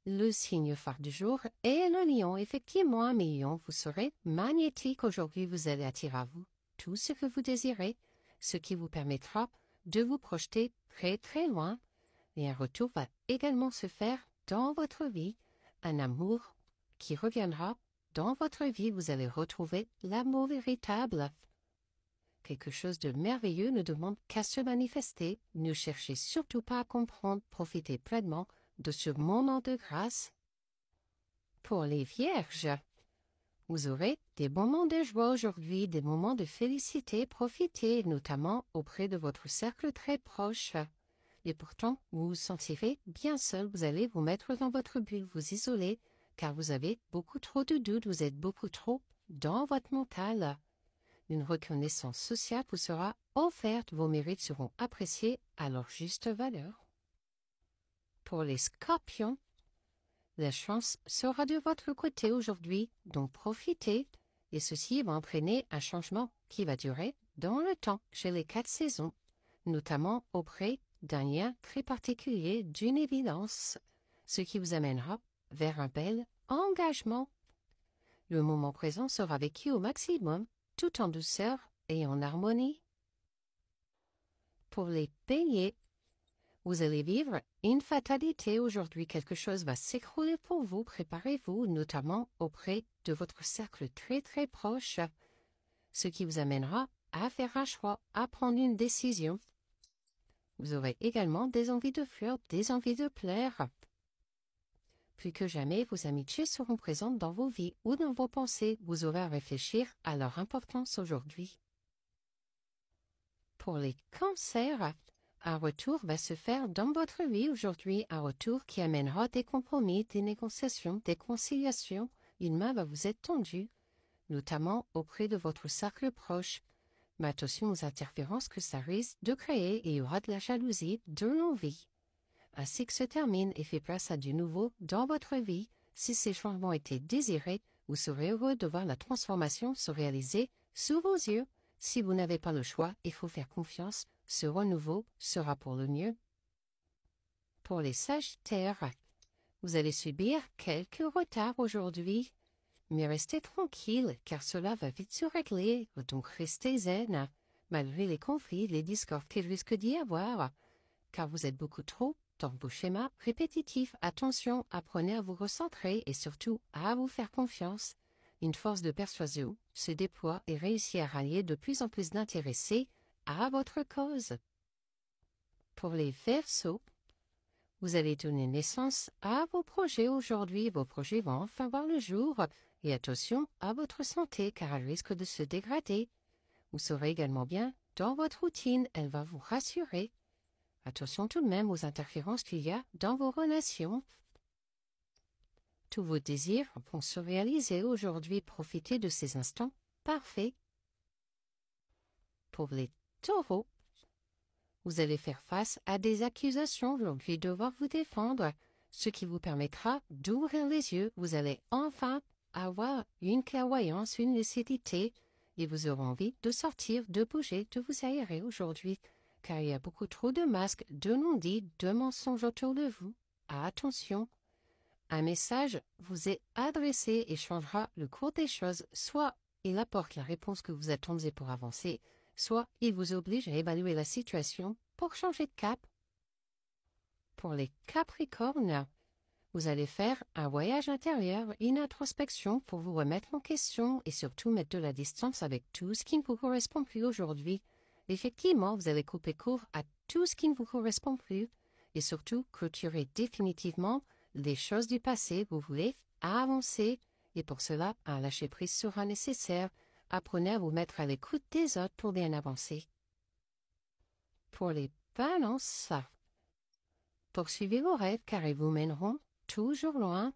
le signe phare du jour est le lion. Effectivement, mes lions, vous serez magnétique aujourd'hui. Vous allez attirer à vous tout ce que vous désirez, ce qui vous permettra de vous projeter très très loin. Et un retour va également se faire dans votre vie, un amour qui reviendra dans votre vie. Vous allez retrouver l'amour véritable. Quelque chose de merveilleux ne demande qu'à se manifester. Ne cherchez surtout pas à comprendre. Profitez pleinement de ce moment de grâce. Pour les vierges, vous aurez des moments de joie aujourd'hui, des moments de félicité. Profitez notamment auprès de votre cercle très proche. Et pourtant, vous vous sentirez bien seul. Vous allez vous mettre dans votre bulle, vous isoler, car vous avez beaucoup trop de doutes. Vous êtes beaucoup trop dans votre mental. Une reconnaissance sociale vous sera offerte. Vos mérites seront appréciés à leur juste valeur. Pour les scorpions, la chance sera de votre côté aujourd'hui, donc profitez. Et ceci va entraîner un changement qui va durer dans le temps chez les 4 saisons, notamment auprès d'un lien très particulier, d'une évidence, ce qui vous amènera vers un bel engagement. Le moment présent sera vécu au maximum, tout en douceur et en harmonie. Pour les béliers, vous allez vivre une fatalité aujourd'hui. Quelque chose va s'écrouler pour vous. Préparez-vous, notamment auprès de votre cercle très très proche, ce qui vous amènera à faire un choix, à prendre une décision. Vous aurez également des envies de fuir, des envies de plaire. Plus que jamais, vos amitiés seront présentes dans vos vies ou dans vos pensées. Vous aurez à réfléchir à leur importance aujourd'hui. Pour les cancers, un retour va se faire dans votre vie aujourd'hui, un retour qui amènera des compromis, des négociations, des conciliations. Une main va vous être tendue, notamment auprès de votre cercle proche. Mais attention aux interférences que ça risque de créer et il y aura de la jalousie, de l'envie. Un cycle se termine et fait place à du nouveau dans votre vie. Si ces changements étaient désirés, vous serez heureux de voir la transformation se réaliser sous vos yeux. Si vous n'avez pas le choix, il faut faire confiance. Ce renouveau sera pour le mieux. Pour les Sagittaires, vous allez subir quelques retards aujourd'hui, mais restez tranquille car cela va vite se régler, donc restez zen, malgré les conflits, les discords qu'il risque d'y avoir, car vous êtes beaucoup trop dans vos schémas répétitifs. Attention, apprenez à vous recentrer et surtout à vous faire confiance. Une force de persuasion se déploie et réussit à rallier de plus en plus d'intéressés à votre cause. Pour les Verseaux, vous allez donner naissance à vos projets aujourd'hui. Vos projets vont enfin voir le jour. Et attention à votre santé car elle risque de se dégrader. Vous serez également bien dans votre routine. Elle va vous rassurer. Attention tout de même aux interférences qu'il y a dans vos relations. Tous vos désirs vont se réaliser aujourd'hui. Profitez de ces instants parfaits. Pour les taureaux, vous allez faire face à des accusations aujourd'hui, devoir vous défendre, ce qui vous permettra d'ouvrir les yeux. Vous allez enfin avoir une clairvoyance, une lucidité, et vous aurez envie de sortir, de bouger, de vous aérer aujourd'hui, car il y a beaucoup trop de masques, de non-dits, de mensonges autour de vous. Attention! Un message vous est adressé et changera le cours des choses. Soit il apporte la réponse que vous attendiez pour avancer, soit il vous oblige à évaluer la situation pour changer de cap. Pour les Capricornes, vous allez faire un voyage intérieur, une introspection pour vous remettre en question et surtout mettre de la distance avec tout ce qui ne vous correspond plus aujourd'hui. Effectivement, vous allez couper court à tout ce qui ne vous correspond plus et surtout clôturer définitivement les choses du passé. Vous voulez avancer et pour cela, un lâcher-prise sera nécessaire. Apprenez à vous mettre à l'écoute des autres pour bien avancer. Pour les balances, poursuivez vos rêves car ils vous mèneront toujours loin.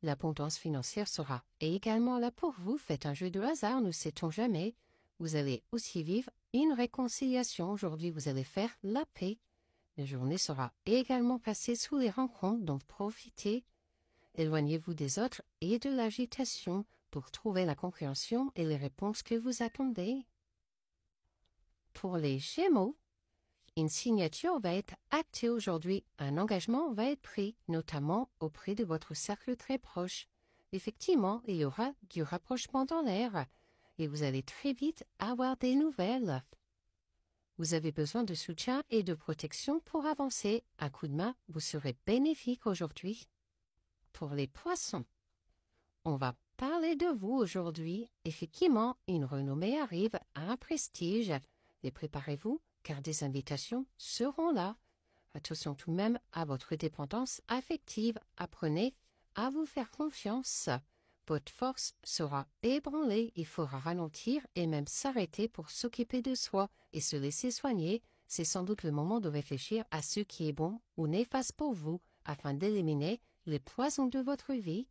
L'abondance financière sera également là pour vous. Faites un jeu de hasard, ne sait-on jamais. Vous allez aussi vivre une réconciliation. Aujourd'hui, vous allez faire la paix. La journée sera également passée sous les rencontres, donc profitez. Éloignez-vous des autres et de l'agitation pour trouver la compréhension et les réponses que vous attendez. Pour les Gémeaux, Une signature va être actée aujourd'hui. Un engagement va être pris, notamment auprès de votre cercle très proche. Effectivement, il y aura du rapprochement dans l'air et vous allez très vite avoir des nouvelles. Vous avez besoin de soutien et de protection pour avancer. Un coup de main vous serait bénéfique aujourd'hui. Pour les poissons, on va parler de vous aujourd'hui. Effectivement, une renommée arrive, un prestige. Et préparez-vous, car des invitations seront là. Attention tout de même à votre dépendance affective. Apprenez à vous faire confiance. Votre force sera ébranlée. Il faudra ralentir et même s'arrêter pour s'occuper de soi et se laisser soigner. C'est sans doute le moment de réfléchir à ce qui est bon ou néfaste pour vous afin d'éliminer les poisons de votre vie.